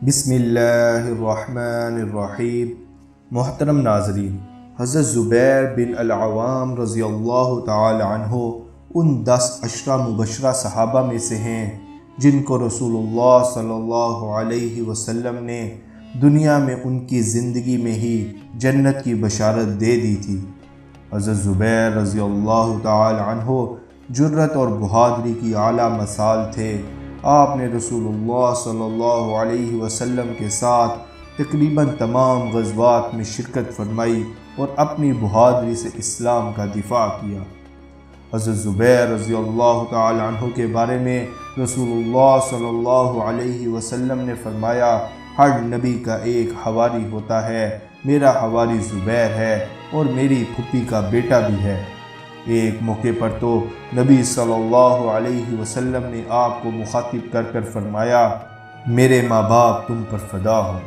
بسم اللہ الرحمن الرحیم۔ محترم ناظرین، حضرت زبیر بن العوام رضی اللہ تعالی عنہ ان 10 عشرہ مبشرہ صحابہ میں سے ہیں جن کو رسول اللہ صلی اللہ علیہ وسلم نے دنیا میں ان کی زندگی میں ہی جنت کی بشارت دے دی تھی۔ حضرت زبیر رضی اللہ تعالی عنہ جرت اور بہادری کی اعلیٰ مثال تھے۔ آپ نے رسول اللہ صلی اللہ علیہ وسلم کے ساتھ تقریباً تمام غزوات میں شرکت فرمائی اور اپنی بہادری سے اسلام کا دفاع کیا۔ حضرت زبیر رضی اللہ تعالی عنہ کے بارے میں رسول اللہ صلی اللہ علیہ وسلم نے فرمایا، ہر نبی کا ایک حواری ہوتا ہے، میرا حواری زبیر ہے اور میری پھوپھی کا بیٹا بھی ہے۔ ایک موقع پر تو نبی صلی اللہ علیہ وسلم نے آپ کو مخاطب کر کر فرمایا، میرے ماں باپ تم پر فدا ہو۔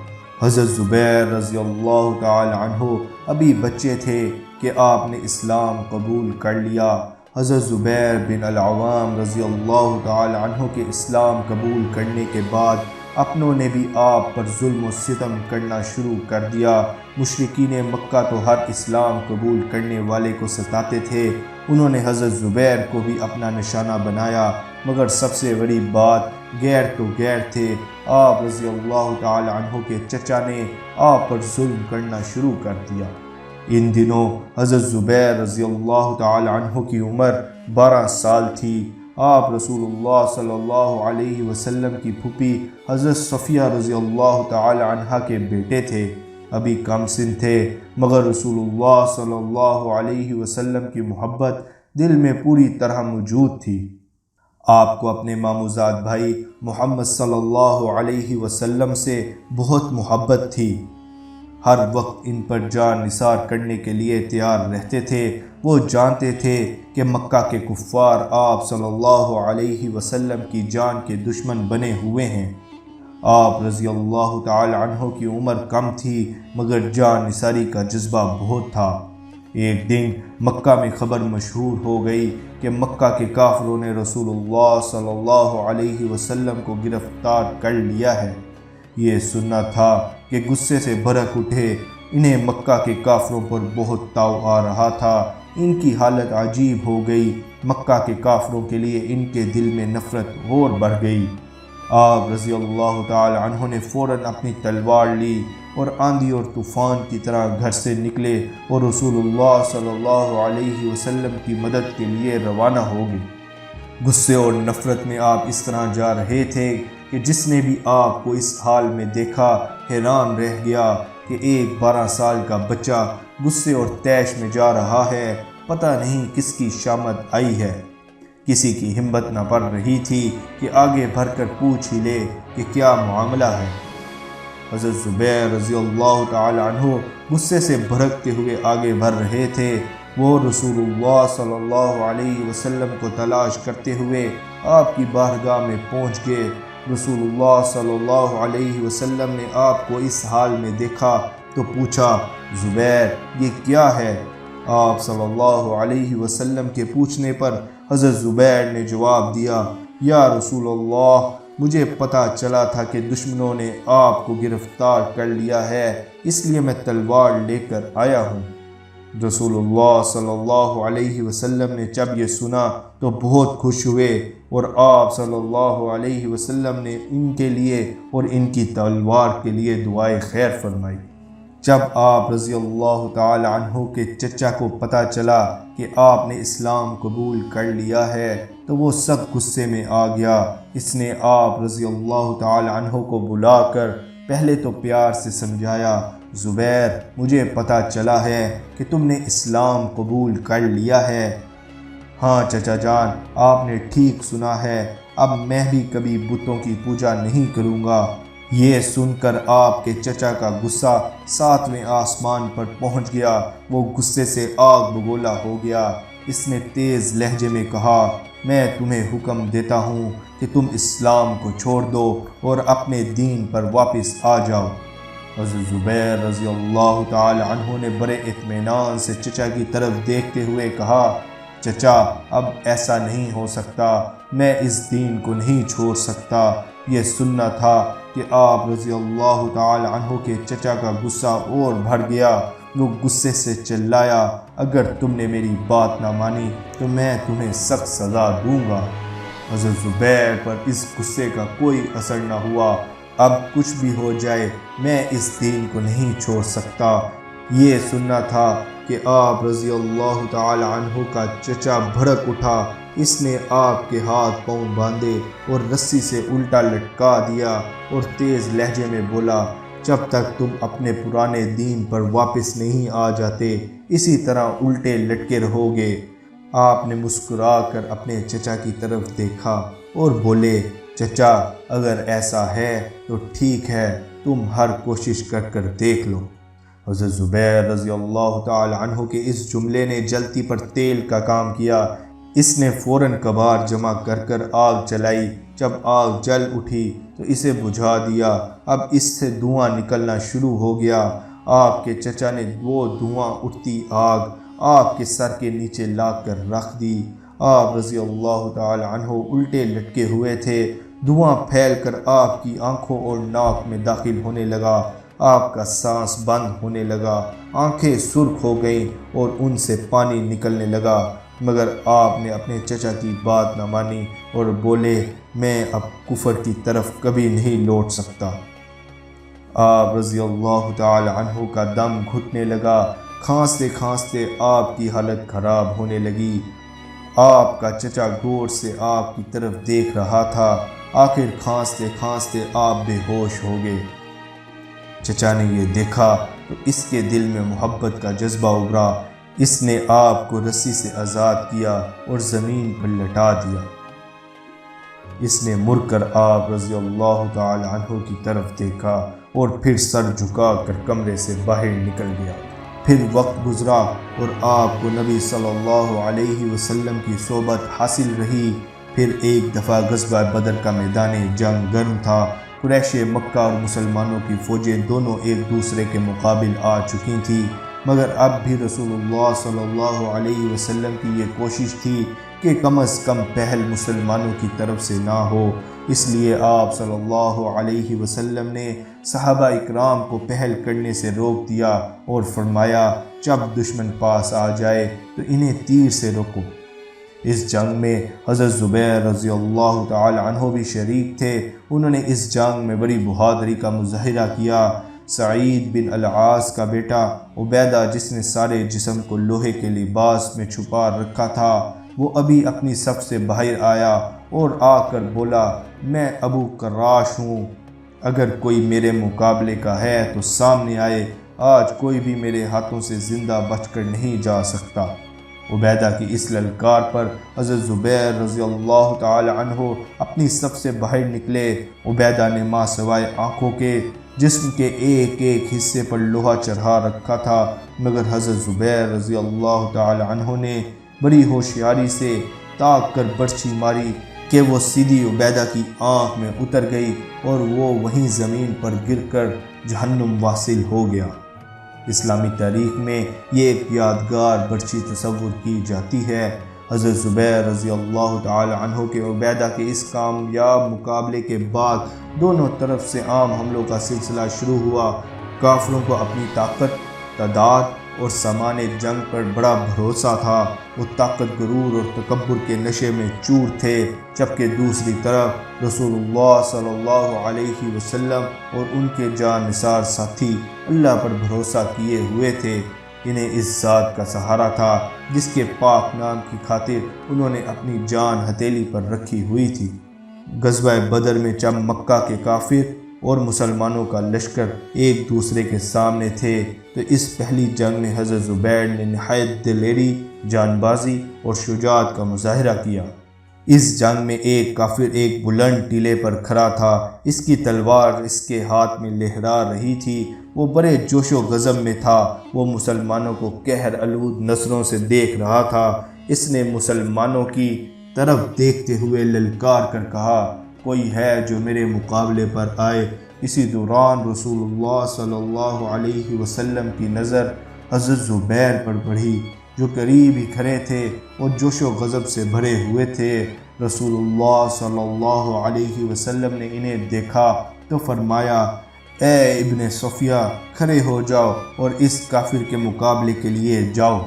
حضرت زبیر رضی اللہ تعالی عنہ ابھی بچے تھے کہ آپ نے اسلام قبول کر لیا۔ حضرت زبیر بن العوام رضی اللہ تعالی عنہ کے اسلام قبول کرنے کے بعد اپنوں نے بھی آپ پر ظلم و ستم کرنا شروع کر دیا۔ مشرکین مکہ تو ہر اسلام قبول کرنے والے کو ستاتے تھے، انہوں نے حضرت زبیر کو بھی اپنا نشانہ بنایا، مگر سب سے بڑی بات غیر تو غیر تھے۔ آپ رضی اللہ تعالی عنہ کے چچا نے آپ پر ظلم کرنا شروع کر دیا۔ ان دنوں حضرت زبیر رضی اللہ تعالی عنہ کی عمر 12 سال تھی۔ آپ رسول اللہ صلی اللہ علیہ وسلم کی پھوپھی حضرت صفیہ رضی اللہ تعالی عنہ کے بیٹے تھے، ابھی کم سن تھے، مگر رسول اللہ صلی اللہ علیہ وسلم کی محبت دل میں پوری طرح موجود تھی۔ آپ کو اپنے ماموزاد بھائی محمد صلی اللہ علیہ وسلم سے بہت محبت تھی، ہر وقت ان پر جان نثار کرنے کے لیے تیار رہتے تھے۔ وہ جانتے تھے کہ مکہ کے کفار آپ صلی اللہ علیہ وسلم کی جان کے دشمن بنے ہوئے ہیں۔ آپ رضی اللہ تعالی عنہ کی عمر کم تھی، مگر جان نثاری کا جذبہ بہت تھا۔ ایک دن مکہ میں خبر مشہور ہو گئی کہ مکہ کے کافروں نے رسول اللہ صلی اللہ علیہ وسلم کو گرفتار کر لیا ہے۔ یہ سننا تھا کہ غصے سے بھڑک اٹھے، انہیں مکہ کے کافروں پر بہت تاؤ آ رہا تھا۔ ان کی حالت عجیب ہو گئی، مکہ کے کافروں کے لیے ان کے دل میں نفرت اور بڑھ گئی۔ آپ رضی اللہ تعالی عنہ نے فوراً اپنی تلوار لی اور آندھی اور طوفان کی طرح گھر سے نکلے اور رسول اللہ صلی اللہ علیہ وسلم کی مدد کے لیے روانہ ہو گئے۔ غصے اور نفرت میں آپ اس طرح جا رہے تھے کہ جس نے بھی آپ کو اس حال میں دیکھا حیران رہ گیا کہ ایک 12 سال کا بچہ غصے اور طیش میں جا رہا ہے، پتہ نہیں کس کی شامت آئی ہے۔ کسی کی ہمت نہ پڑ رہی تھی کہ آگے بڑھ کر پوچھ ہی لے کہ کیا معاملہ ہے۔ حضرت زبیر رضی اللہ تعالی عنہ غصے سے بھڑکتے ہوئے آگے بڑھ رہے تھے۔ وہ رسول اللہ صلی اللہ علیہ وسلم کو تلاش کرتے ہوئے آپ کی بارگاہ میں پہنچ گئے۔ رسول اللہ صلی اللہ علیہ وسلم نے آپ کو اس حال میں دیکھا تو پوچھا، زبیر یہ کیا ہے؟ آپ صلی اللہ علیہ وسلم کے پوچھنے پر حضرت زبیر نے جواب دیا، یا رسول اللہ مجھے پتہ چلا تھا کہ دشمنوں نے آپ کو گرفتار کر لیا ہے، اس لیے میں تلوار لے کر آیا ہوں۔ رسول اللہ صلی اللہ علیہ وسلم نے جب یہ سنا تو بہت خوش ہوئے اور آپ صلی اللہ علیہ وسلم نے ان کے لیے اور ان کی تلوار کے لیے دعائے خیر فرمائی۔ جب آپ رضی اللہ تعالی عنہ کے چچا کو پتہ چلا کہ آپ نے اسلام قبول کر لیا ہے تو وہ سب غصے میں آ گیا۔ اس نے آپ رضی اللہ تعالی عنہ کو بلا کر پہلے تو پیار سے سمجھایا، زبیر مجھے پتہ چلا ہے کہ تم نے اسلام قبول کر لیا ہے۔ ہاں چچا جان، آپ نے ٹھیک سنا ہے، اب میں بھی کبھی بتوں کی پوجا نہیں کروں گا۔ یہ سن کر آپ کے چچا کا غصہ 7ویں آسمان پر پہنچ گیا، وہ غصے سے آگ بگولا ہو گیا۔ اس نے تیز لہجے میں کہا، میں تمہیں حکم دیتا ہوں کہ تم اسلام کو چھوڑ دو اور اپنے دین پر واپس آ جاؤ۔ حضرت زبیر رضی اللہ تعالی عنہ نے بڑے اطمینان سے چچا کی طرف دیکھتے ہوئے کہا، چچا اب ایسا نہیں ہو سکتا، میں اس دین کو نہیں چھوڑ سکتا۔ یہ سننا تھا کہ آپ رضی اللہ تعالی عنہ کے چچا کا غصہ اور بڑھ گیا۔ وہ غصے سے چلایا، اگر تم نے میری بات نہ مانی تو میں تمہیں سخت سزا دوں گا۔ حضرت زبیر پر اس غصے کا کوئی اثر نہ ہوا۔ اب کچھ بھی ہو جائے میں اس دین کو نہیں چھوڑ سکتا۔ یہ سننا تھا کہ آپ رضی اللہ تعالی عنہ کا چچا بھڑک اٹھا۔ اس نے آپ کے ہاتھ پاؤں باندھے اور رسی سے الٹا لٹکا دیا اور تیز لہجے میں بولا، جب تک تم اپنے پرانے دین پر واپس نہیں آ جاتے اسی طرح الٹے لٹکے رہو گے۔ آپ نے مسکرا کر اپنے چچا کی طرف دیکھا اور بولے، چچا اگر ایسا ہے تو ٹھیک ہے، تم ہر کوشش کر دیکھ لو۔ حضرت زبیر رضی اللہ تعالی عنہ کے اس جملے نے جلتی پر تیل کا کام کیا۔ اس نے فوراً کبار جمع کر آگ چلائی۔ جب آگ جل اٹھی تو اسے بجھا دیا۔ اب اس سے دھواں نکلنا شروع ہو گیا۔ آپ کے چچا نے وہ دھواں اٹھتی آگ آپ کے سر کے نیچے لا کر رکھ دی۔ آپ رضی اللہ تعالی عنہ الٹے لٹکے ہوئے تھے۔ دھواں پھیل کر آپ کی آنکھوں اور ناک میں داخل ہونے لگا۔ آپ کا سانس بند ہونے لگا، آنکھیں سرخ ہو گئیں اور ان سے پانی نکلنے لگا، مگر آپ نے اپنے چچا کی بات نہ مانی اور بولے، میں اب کفر کی طرف کبھی نہیں لوٹ سکتا۔ آپ رضی اللہ تعالی عنہ کا دم گھٹنے لگا، کھانستے کھانستے آپ کی حالت خراب ہونے لگی۔ آپ کا چچا غور سے آپ کی طرف دیکھ رہا تھا۔ آخر کھانستے کھانستے آپ بے ہوش ہو گئے۔ چچا نے یہ دیکھا تو اس کے دل میں محبت کا جذبہ ابھرا۔ اس نے آپ کو رسی سے آزاد کیا اور زمین پر لٹا دیا۔ اس نے مڑ کر آپ رضی اللہ تعالی عنہ کی طرف دیکھا اور پھر سر جھکا کر کمرے سے باہر نکل گیا۔ پھر وقت گزرا اور آپ کو نبی صلی اللہ علیہ وسلم کی صحبت حاصل رہی۔ پھر ایک دفعہ غزوہ بدر کا میدان جنگ گرم تھا۔ قریش مکہ اور مسلمانوں کی فوجیں دونوں ایک دوسرے کے مقابل آ چکی تھیں، مگر اب بھی رسول اللہ صلی اللہ علیہ وسلم کی یہ کوشش تھی کہ کم از کم پہل مسلمانوں کی طرف سے نہ ہو۔ اس لیے آپ صلی اللہ علیہ وسلم نے صحابہ اکرام کو پہل کرنے سے روک دیا اور فرمایا، جب دشمن پاس آ جائے تو انہیں تیر سے روکو۔ اس جنگ میں حضرت زبیر رضی اللہ تعالی عنہ بھی شریک تھے۔ انہوں نے اس جنگ میں بڑی بہادری کا مظاہرہ کیا۔ سعید بن العاص کا بیٹا عبیدہ، جس نے سارے جسم کو لوہے کے لباس میں چھپا رکھا تھا، وہ ابھی اپنی صف سے باہر آیا اور آ کر بولا، میں ابو کراش ہوں، اگر کوئی میرے مقابلے کا ہے تو سامنے آئے، آج کوئی بھی میرے ہاتھوں سے زندہ بچ کر نہیں جا سکتا۔ عبیدہ کی اس للکار پر حضرت زبیر رضی اللہ تعالی عنہ اپنی صف سے باہر نکلے۔ عبیدہ نے ماں سوائے آنکھوں کے جسم کے ایک ایک حصے پر لوہا چڑھا رکھا تھا، مگر حضرت زبیر رضی اللہ تعالی عنہ نے بڑی ہوشیاری سے تاک کر برچھی ماری کہ وہ سیدھی عبیدہ کی آنکھ میں اتر گئی اور وہ وہیں زمین پر گر کر جہنم واصل ہو گیا۔ اسلامی تاریخ میں یہ ایک یادگار برچھی تصور کی جاتی ہے۔ حضرت زبیر رضی اللہ تعالی عنہ کے عبیدہ کے اس کامیاب مقابلے کے بعد دونوں طرف سے عام حملوں کا سلسلہ شروع ہوا۔ کافروں کو اپنی طاقت، تعداد اور سامان جنگ پر بڑا بھروسہ تھا۔ وہ طاقت، غرور اور تکبر کے نشے میں چور تھے، جبکہ دوسری طرف رسول اللہ صلی اللہ علیہ وسلم اور ان کے جان نثار ساتھی اللہ پر بھروسہ کیے ہوئے تھے۔ انہیں اس ذات کا سہارا تھا جس کے پاک نام کی خاطر انہوں نے اپنی جان ہتھیلی پر رکھی ہوئی تھی۔ غزوہ بدر میں جب مکہ کے کافر اور مسلمانوں کا لشکر ایک دوسرے کے سامنے تھے تو اس پہلی جنگ میں حضرت زبیر نے نہایت دلیری، جان بازی اور شجاعت کا مظاہرہ کیا۔ اس جنگ میں ایک کافر ایک بلند ٹیلے پر کھڑا تھا، اس کی تلوار اس کے ہاتھ میں لہرا رہی تھی۔ وہ بڑے جوش و غضب میں تھا، وہ مسلمانوں کو قہر آلود نظروں سے دیکھ رہا تھا۔ اس نے مسلمانوں کی طرف دیکھتے ہوئے للکار کر کہا، کوئی ہے جو میرے مقابلے پر آئے۔ اسی دوران رسول اللہ صلی اللہ علیہ وسلم کی نظر حضرت زبیر پر پڑی، جو قریب ہی کھڑے تھے اور جوش و غضب سے بھرے ہوئے تھے۔ رسول اللہ صلی اللہ علیہ وسلم نے انہیں دیکھا تو فرمایا اے ابن صفیہ کھڑے ہو جاؤ اور اس کافر کے مقابلے کے لیے جاؤ۔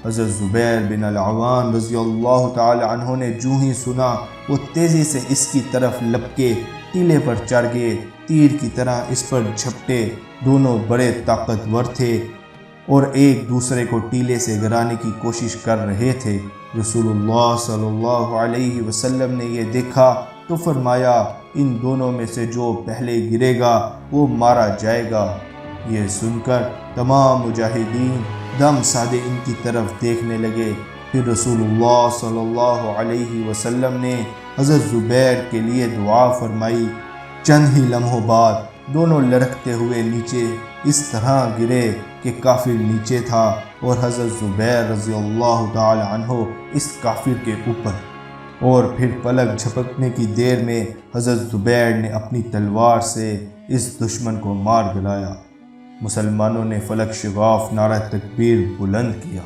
حضرت زبیر بن العوام رضی اللہ تعالی عنہ نے جو ہی سنا وہ تیزی سے اس کی طرف لپکے ٹیلے پر چڑھ گئے، تیر کی طرح اس پر جھپٹے۔ دونوں بڑے طاقتور تھے اور ایک دوسرے کو ٹیلے سے گرانے کی کوشش کر رہے تھے۔ رسول اللہ صلی اللہ علیہ وسلم نے یہ دیکھا تو فرمایا ان دونوں میں سے جو پہلے گرے گا وہ مارا جائے گا۔ یہ سن کر تمام مجاہدین دم سادے ان کی طرف دیکھنے لگے۔ پھر رسول اللہ صلی اللہ علیہ وسلم نے حضرت زبیر کے لیے دعا فرمائی۔ چند ہی لمحوں بعد دونوں لڑکتے ہوئے نیچے اس طرح گرے کہ کافر نیچے تھا اور حضرت زبیر رضی اللہ تعالی عنہ اس کافر کے اوپر، اور پھر پلک جھپکنے کی دیر میں حضرت زبیر نے اپنی تلوار سے اس دشمن کو مار گرایا۔ مسلمانوں نے فلک شغاف نعرہ تکبیر بلند کیا۔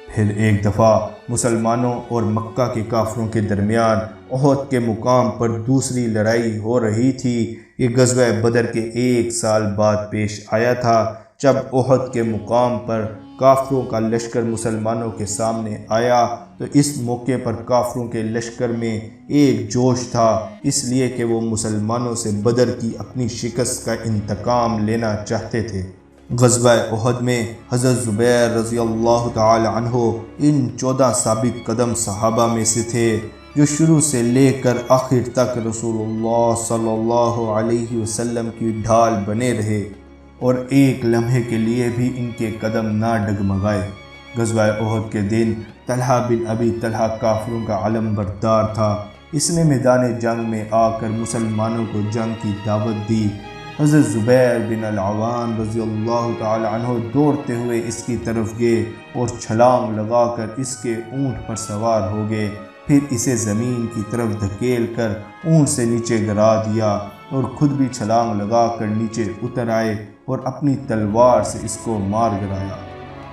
پھر ایک دفعہ مسلمانوں اور مکہ کے کافروں کے درمیان احد کے مقام پر دوسری لڑائی ہو رہی تھی۔ یہ غزوہ بدر کے 1 سال بعد پیش آیا تھا، جب احد کے مقام پر کافروں کا لشکر مسلمانوں کے سامنے آیا تو اس موقع پر کافروں کے لشکر میں ایک جوش تھا، اس لیے کہ وہ مسلمانوں سے بدر کی اپنی شکست کا انتقام لینا چاہتے تھے۔ غزوہ احد میں حضرت زبیر رضی اللہ تعالی عنہ ان 14 ثابت قدم صحابہ میں سے تھے جو شروع سے لے کر آخر تک رسول اللہ صلی اللہ علیہ وسلم کی ڈھال بنے رہے اور ایک لمحے کے لیے بھی ان کے قدم نہ ڈگمگائے۔ غزوہ احد کے دن طلحہ بن ابی طلحہ کافروں کا علم بردار تھا۔ اس نے میدان جنگ میں آ کر مسلمانوں کو جنگ کی دعوت دی۔ حضرت زبیر بن العوام رضی اللہ تعالی عنہ دوڑتے ہوئے اس کی طرف گئے اور چھلانگ لگا کر اس کے اونٹ پر سوار ہو گئے، پھر اسے زمین کی طرف دھکیل کر اونٹ سے نیچے گرا دیا اور خود بھی چھلانگ لگا کر نیچے اتر آئے اور اپنی تلوار سے اس کو مار گرایا۔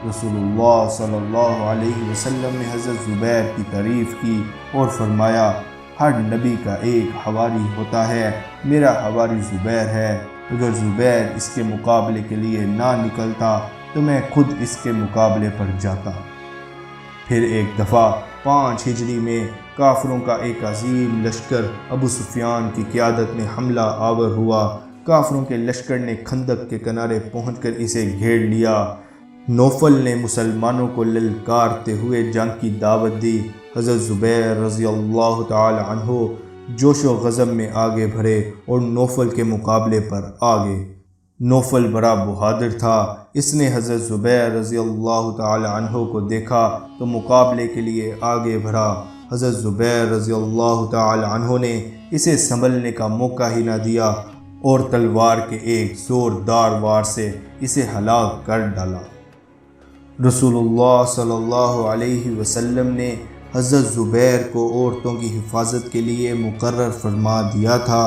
رسول اللہ صلی اللہ علیہ وسلم نے حضرت زبیر کی تعریف کی اور فرمایا ہر نبی کا ایک حواری ہوتا ہے، میرا حواری زبیر ہے۔ اگر زبیر اس کے مقابلے کے لیے نہ نکلتا تو میں خود اس کے مقابلے پر جاتا۔ پھر ایک دفعہ 5 ہجری میں کافروں کا ایک عظیم لشکر ابو سفیان کی قیادت میں حملہ آور ہوا۔ کافروں کے لشکر نے خندق کے کنارے پہنچ کر اسے گھیر لیا۔ نوفل نے مسلمانوں کو للکارتے ہوئے جنگ کی دعوت دی۔ حضرت زبیر رضی اللہ تعالی عنہ جوش و غضب میں آگے بڑھے اور نوفل کے مقابلے پر آگے۔ نوفل بڑا بہادر تھا، اس نے حضرت زبیر رضی اللہ تعالی عنہ کو دیکھا تو مقابلے کے لیے آگے بڑھا۔ حضرت زبیر رضی اللہ تعالی عنہ نے اسے سنبھلنے کا موقع ہی نہ دیا اور تلوار کے ایک زوردار وار سے اسے ہلاک کر ڈالا۔ رسول اللہ صلی اللہ علیہ وسلم نے حضرت زبیر کو عورتوں کی حفاظت کے لیے مقرر فرما دیا تھا۔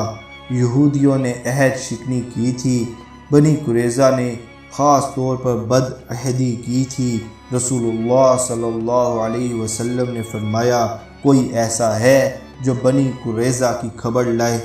یہودیوں نے عہد شکنی کی تھی، بنی قریظہ نے خاص طور پر بد عہدی کی تھی۔ رسول اللہ صلی اللہ علیہ وسلم نے فرمایا کوئی ایسا ہے جو بنی قریظہ کی خبر لائے؟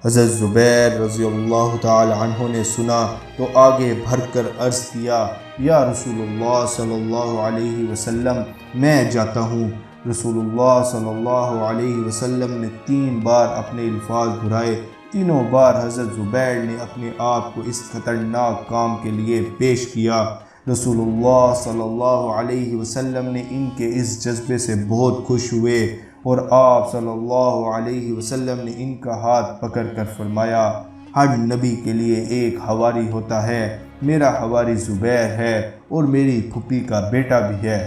حضرت زبیر رضی اللہ تعالی عنہ نے سنا تو آگے بڑھ کر عرض کیا یا رسول اللہ صلی اللہ علیہ وسلم میں جاتا ہوں۔ رسول اللہ صلی اللہ علیہ وسلم نے 3 بار اپنے الفاظ دہرائے، تینوں بار حضرت زبیر نے اپنے آپ کو اس خطرناک کام کے لیے پیش کیا۔ رسول اللہ صلی اللہ علیہ وسلم نے ان کے اس جذبے سے بہت خوش ہوئے اور آپ صلی اللہ علیہ وسلم نے ان کا ہاتھ پکڑ کر فرمایا ہر نبی کے لیے ایک حواری ہوتا ہے، میرا حواری زبیر ہے اور میری پھوپھی کا بیٹا بھی ہے۔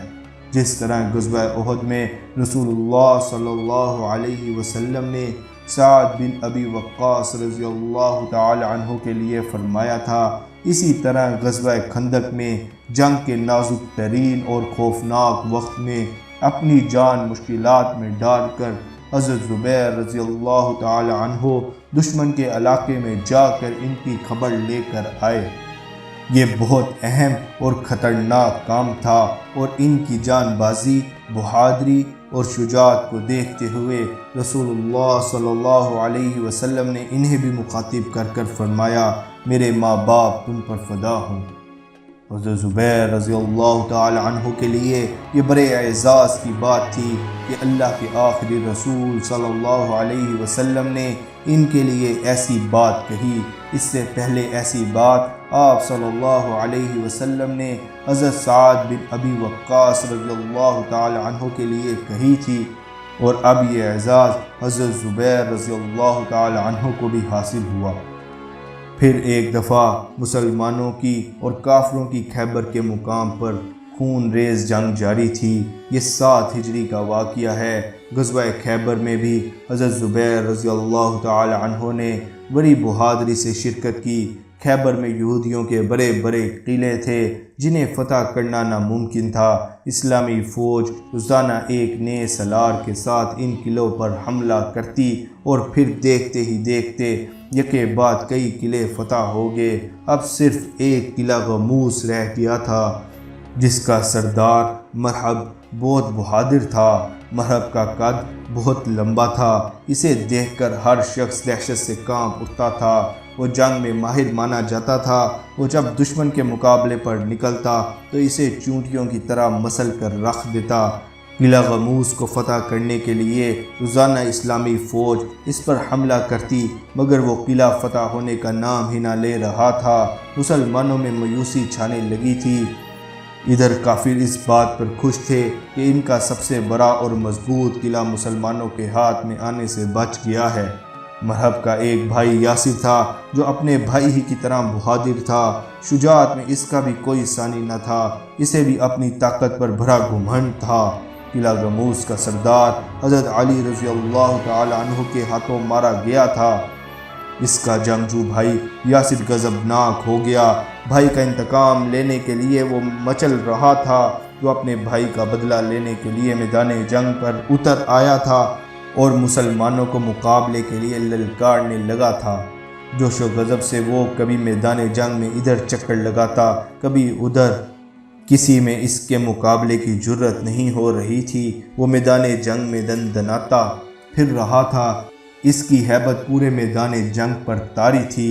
جس طرح غزوہ احد میں رسول اللہ صلی اللہ علیہ وسلم نے سعد بن ابی وقاص رضی اللہ تعالی عنہ کے لیے فرمایا تھا، اسی طرح غزوہ خندق میں جنگ کے نازک ترین اور خوفناک وقت میں اپنی جان مشکلات میں ڈال کر حضرت زبیر رضی اللہ تعالی عنہ دشمن کے علاقے میں جا کر ان کی خبر لے کر آئے۔ یہ بہت اہم اور خطرناک کام تھا اور ان کی جان بازی، بہادری اور شجاعت کو دیکھتے ہوئے رسول اللہ صلی اللہ علیہ وسلم نے انہیں بھی مخاطب کر کر فرمایا، میرے ماں باپ تم پر فدا ہوں۔ حضرت زبیر رضی اللہ تعالی عنہ کے لیے یہ بڑے اعزاز کی بات تھی کہ اللہ کے آخری رسول صلی اللہ علیہ وسلم نے ان کے لیے ایسی بات کہی۔ اس سے پہلے ایسی بات آپ صلی اللہ علیہ وسلم نے حضرت سعد بن ابی وقاص رضی اللہ تعالی عنہ کے لیے کہی تھی، اور اب یہ اعزاز حضرت زبیر رضی اللہ تعالی عنہ کو بھی حاصل ہوا۔ پھر ایک دفعہ مسلمانوں کی اور کافروں کی خیبر کے مقام پر خون ریز جنگ جاری تھی۔ یہ 7 ہجری کا واقعہ ہے۔ غزوہ خیبر میں بھی حضرت زبیر رضی اللہ تعالی عنہ نے بڑی بہادری سے شرکت کی۔ خیبر میں یہودیوں کے بڑے بڑے قلعے تھے جنہیں فتح کرنا ناممکن تھا۔ اسلامی فوج روزانہ ایک نئے سالار کے ساتھ ان قلعوں پر حملہ کرتی اور پھر دیکھتے ہی دیکھتے یکے بعد کئی قلعے فتح ہو گئے۔ اب صرف ایک قلعہ غموس رہ گیا تھا جس کا سردار مرحب بہت بہادر تھا۔ مرحب کا قد بہت لمبا تھا، اسے دیکھ کر ہر شخص دہشت سے کانپ اٹھتا تھا۔ وہ جنگ میں ماہر مانا جاتا تھا۔ وہ جب دشمن کے مقابلے پر نکلتا تو اسے چونٹیوں کی طرح مسل کر رکھ دیتا۔ قلعہ غموس کو فتح کرنے کے لیے روزانہ اسلامی فوج اس پر حملہ کرتی، مگر وہ قلعہ فتح ہونے کا نام ہی نہ لے رہا تھا۔ مسلمانوں میں مایوسی چھانے لگی تھی۔ ادھر کافر اس بات پر خوش تھے کہ ان کا سب سے بڑا اور مضبوط قلعہ مسلمانوں کے ہاتھ میں آنے سے بچ گیا ہے۔ مرحب کا ایک بھائی یاسر تھا جو اپنے بھائی ہی کی طرح بہادر تھا۔ شجاعت میں اس کا بھی کوئی ثانی نہ تھا، اسے بھی اپنی طاقت پر بھرا گھمنڈ تھا۔ قلعہ غموس کا سردار حضرت علی رضی اللہ تعالی عنہ کے ہاتھوں مارا گیا تھا۔ اس کا جنگجو بھائی یاسر غضبناک ہو گیا۔ بھائی کا انتقام لینے کے لیے وہ مچل رہا تھا۔ جو اپنے بھائی کا بدلہ لینے کے لیے میدان جنگ پر اتر آیا تھا اور مسلمانوں کو مقابلے کے لیے للکارنے لگا تھا۔ جوش و غضب سے وہ کبھی میدان جنگ میں ادھر چکر لگاتا، کبھی ادھر۔ کسی میں اس کے مقابلے کی جرت نہیں ہو رہی تھی۔ وہ میدان جنگ میں دندناتا پھر رہا تھا۔ اس کی ہیبت پورے میدان جنگ پر طاری تھی۔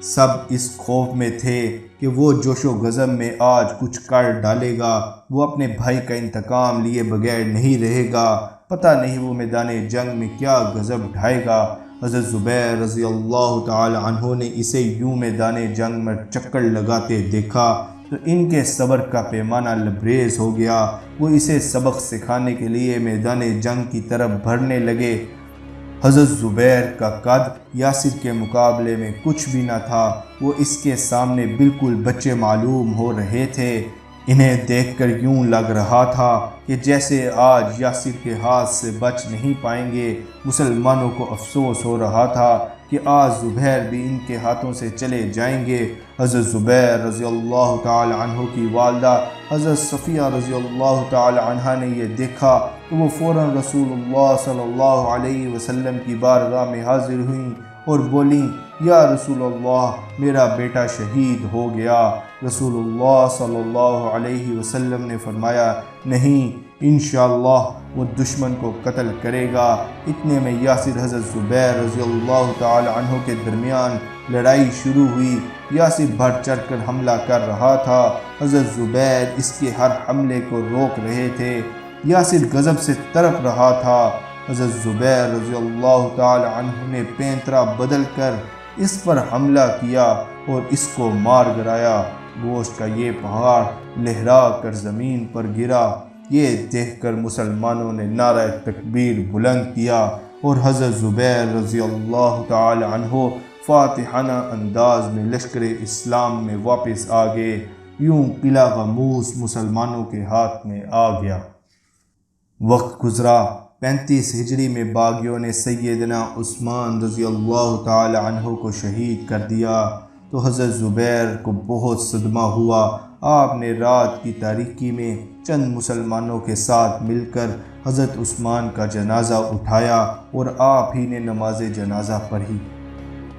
سب اس خوف میں تھے کہ وہ جوش و غضب میں آج کچھ کر ڈالے گا۔ وہ اپنے بھائی کا انتقام لیے بغیر نہیں رہے گا۔ پتہ نہیں وہ میدان جنگ میں کیا غضب ڈھائے گا۔ حضرت زبیر رضی اللہ تعالی عنہ نے اسے یوں میدان جنگ میں چکر لگاتے دیکھا تو ان کے صبر کا پیمانہ لبریز ہو گیا۔ وہ اسے سبق سکھانے کے لیے میدان جنگ کی طرف بڑھنے لگے۔ حضرت زبیر کا قد یاسر کے مقابلے میں کچھ بھی نہ تھا۔ وہ اس کے سامنے بالکل بچے معلوم ہو رہے تھے۔ انہیں دیکھ کر یوں لگ رہا تھا کہ جیسے آج یاسر کے ہاتھ سے بچ نہیں پائیں گے۔ مسلمانوں کو افسوس ہو رہا تھا کہ آج زبیر بھی ان کے ہاتھوں سے چلے جائیں گے۔ حضرت زبیر رضی اللہ تعالی عنہ کی والدہ حضرت صفیہ رضی اللہ تعالی عنہ نے یہ دیکھا تو وہ فوراً رسول اللہ صلی اللہ علیہ وسلم کی بارگاہ میں حاضر ہوئیں اور بولیں، یا رسول اللہ، میرا بیٹا شہید ہو گیا۔ رسول اللہ صلی اللہ علیہ وسلم نے فرمایا، نہیں، انشاءاللہ وہ دشمن کو قتل کرے گا۔ اتنے میں یاسر حضرت زبیر رضی اللہ تعالی عنہ کے درمیان لڑائی شروع ہوئی۔ یاسر بڑھ چڑھ کر حملہ کر رہا تھا۔ حضرت زبیر اس کے ہر حملے کو روک رہے تھے۔ یاسر غضب سے تڑپ رہا تھا۔ حضرت زبیر رضی اللہ تعالی عنہ نے پینترا بدل کر اس پر حملہ کیا اور اس کو مار گرایا۔ گوشت کا یہ پہاڑ لہرا کر زمین پر گرا۔ یہ دیکھ کر مسلمانوں نے نعرہ تکبیر بلند کیا اور حضرت زبیر رضی اللہ تعالی عنہ فاتحانہ انداز میں لشکر اسلام میں واپس آ گئے۔ یوں قلعہ غموس مسلمانوں کے ہاتھ میں آ گیا۔ وقت گزرا۔ 35 ہجری میں باغیوں نے سیدنا عثمان رضی اللہ تعالی عنہ کو شہید کر دیا تو حضرت زبیر کو بہت صدمہ ہوا۔ آپ نے رات کی تاریکی میں چند مسلمانوں کے ساتھ مل کر حضرت عثمان کا جنازہ اٹھایا اور آپ ہی نے نماز جنازہ پڑھی۔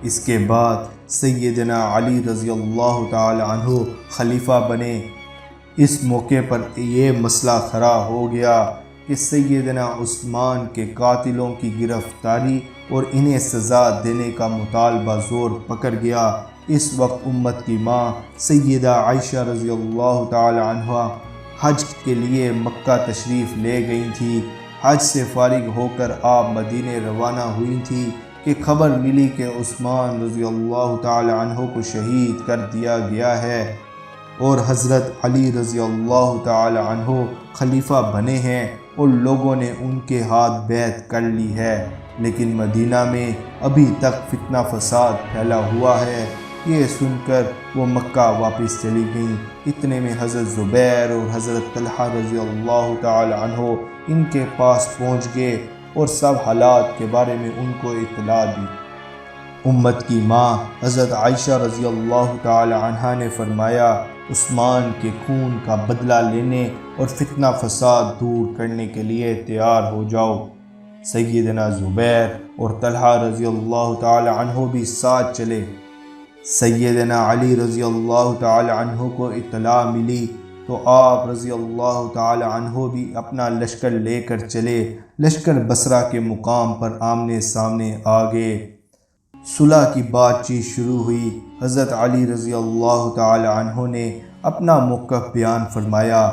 اس کے بعد سیدنا علی رضی اللہ تعالی عنہ خلیفہ بنے۔ اس موقع پر یہ مسئلہ کھڑا ہو گیا کہ سیدنا عثمان کے قاتلوں کی گرفتاری اور انہیں سزا دینے کا مطالبہ زور پکڑ گیا۔ اس وقت امت کی ماں سیدہ عائشہ رضی اللہ تعالی عنہ حج کے لیے مکہ تشریف لے گئی تھی۔ حج سے فارغ ہو کر آپ مدینے روانہ ہوئی تھی کہ خبر ملی کہ عثمان رضی اللہ تعالی عنہ کو شہید کر دیا گیا ہے اور حضرت علی رضی اللہ تعالی عنہ خلیفہ بنے ہیں اور لوگوں نے ان کے ہاتھ بیعت کر لی ہے، لیکن مدینہ میں ابھی تک فتنہ فساد پھیلا ہوا ہے۔ یہ سن کر وہ مکہ واپس چلی گئیں۔ اتنے میں حضرت زبیر اور حضرت طلحہ رضی اللہ تعالی عنہ ان کے پاس پہنچ گئے اور سب حالات کے بارے میں ان کو اطلاع دی۔ امت کی ماں حضرت عائشہ رضی اللہ تعالی عنہا نے فرمایا، عثمان کے خون کا بدلہ لینے اور فتنہ فساد دور کرنے کے لیے تیار ہو جاؤ۔ سیدنا زبیر اور طلحہ رضی اللہ تعالی عنہ بھی ساتھ چلے۔ سیدنا علی رضی اللہ تعالی عنہ کو اطلاع ملی تو آپ رضی اللہ تعالی عنہ بھی اپنا لشکر لے کر چلے۔ لشکر بصرہ کے مقام پر آمنے سامنے آ گئے۔ صلح کی بات چیت شروع ہوئی۔ حضرت علی رضی اللہ تعالی عنہ نے اپنا موقف بیان فرمایا۔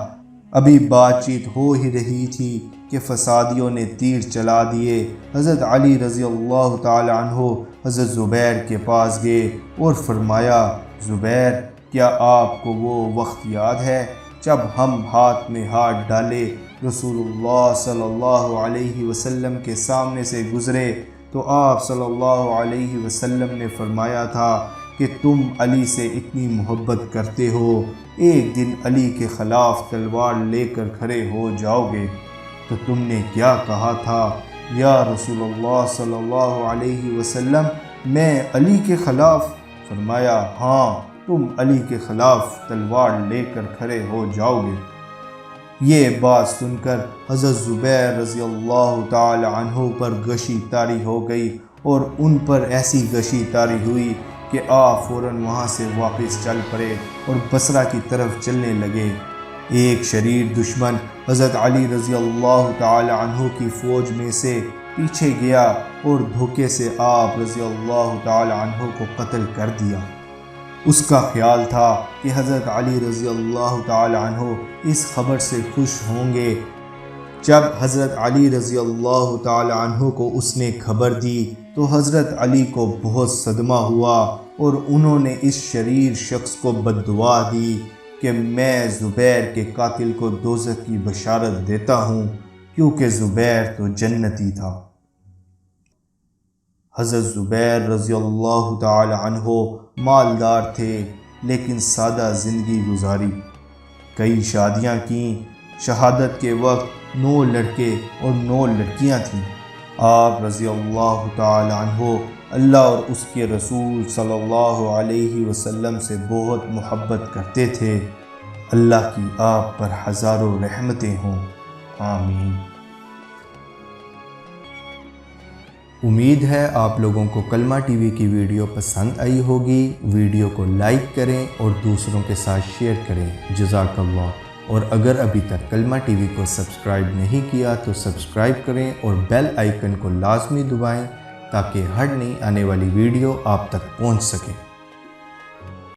ابھی بات چیت ہو ہی رہی تھی کہ فسادیوں نے تیر چلا دیے۔ حضرت علی رضی اللہ تعالی عنہ حضرت زبیر کے پاس گئے اور فرمایا، زبیر، کیا آپ کو وہ وقت یاد ہے جب ہم ہاتھ میں ہاتھ ڈالے رسول اللہ صلی اللہ علیہ وسلم کے سامنے سے گزرے تو آپ صلی اللہ علیہ وسلم نے فرمایا تھا کہ تم علی سے اتنی محبت کرتے ہو، ایک دن علی کے خلاف تلوار لے کر کھڑے ہو جاؤ گے؟ تو تم نے کیا کہا تھا؟ یا رسول اللہ صلی اللہ علیہ وسلم، میں علی کے خلاف؟ فرمایا، ہاں، تم علی کے خلاف تلوار لے کر کھڑے ہو جاؤ گے۔ یہ بات سن کر حضرت زبیر رضی اللہ تعالی عنہ پر غشی طاری ہو گئی اور ان پر ایسی غشی طاری ہوئی کہ آپ فوراً وہاں سے واپس چل پڑے اور بصرہ کی طرف چلنے لگے۔ ایک شریر دشمن حضرت علی رضی اللہ تعالی عنہ کی فوج میں سے پیچھے گیا اور دھوکے سے آپ رضی اللہ تعالی عنہ کو قتل کر دیا۔ اس کا خیال تھا کہ حضرت علی رضی اللہ تعالی عنہ اس خبر سے خوش ہوں گے۔ جب حضرت علی رضی اللہ تعالی عنہ کو اس نے خبر دی تو حضرت علی کو بہت صدمہ ہوا اور انہوں نے اس شریر شخص کو بد دعا دی کہ میں زبیر کے قاتل کو دوزخ کی بشارت دیتا ہوں، کیونکہ زبیر تو جنتی تھا۔ حضرت زبیر رضی اللہ تعالی عنہ مالدار تھے لیکن سادہ زندگی گزاری۔ کئی شادیاں کیں۔ شہادت کے وقت 9 لڑکے اور 9 لڑکیاں تھیں۔ آپ رضی اللہ تعالی عنہ اللہ اور اس کے رسول صلی اللہ علیہ وسلم سے بہت محبت کرتے تھے۔ اللہ کی آپ پر ہزاروں رحمتیں ہوں، آمین۔ امید ہے آپ لوگوں کو کلمہ ٹی وی کی ویڈیو پسند آئی ہوگی۔ ویڈیو کو لائک کریں اور دوسروں کے ساتھ شیئر کریں۔ جزاک اللہ۔ اور اگر ابھی تک کلمہ ٹی وی کو سبسکرائب نہیں کیا تو سبسکرائب کریں اور بیل آئیکن کو لازمی دبائیں تاکہ ہر نئی آنے والی ویڈیو آپ تک پہنچ سکے۔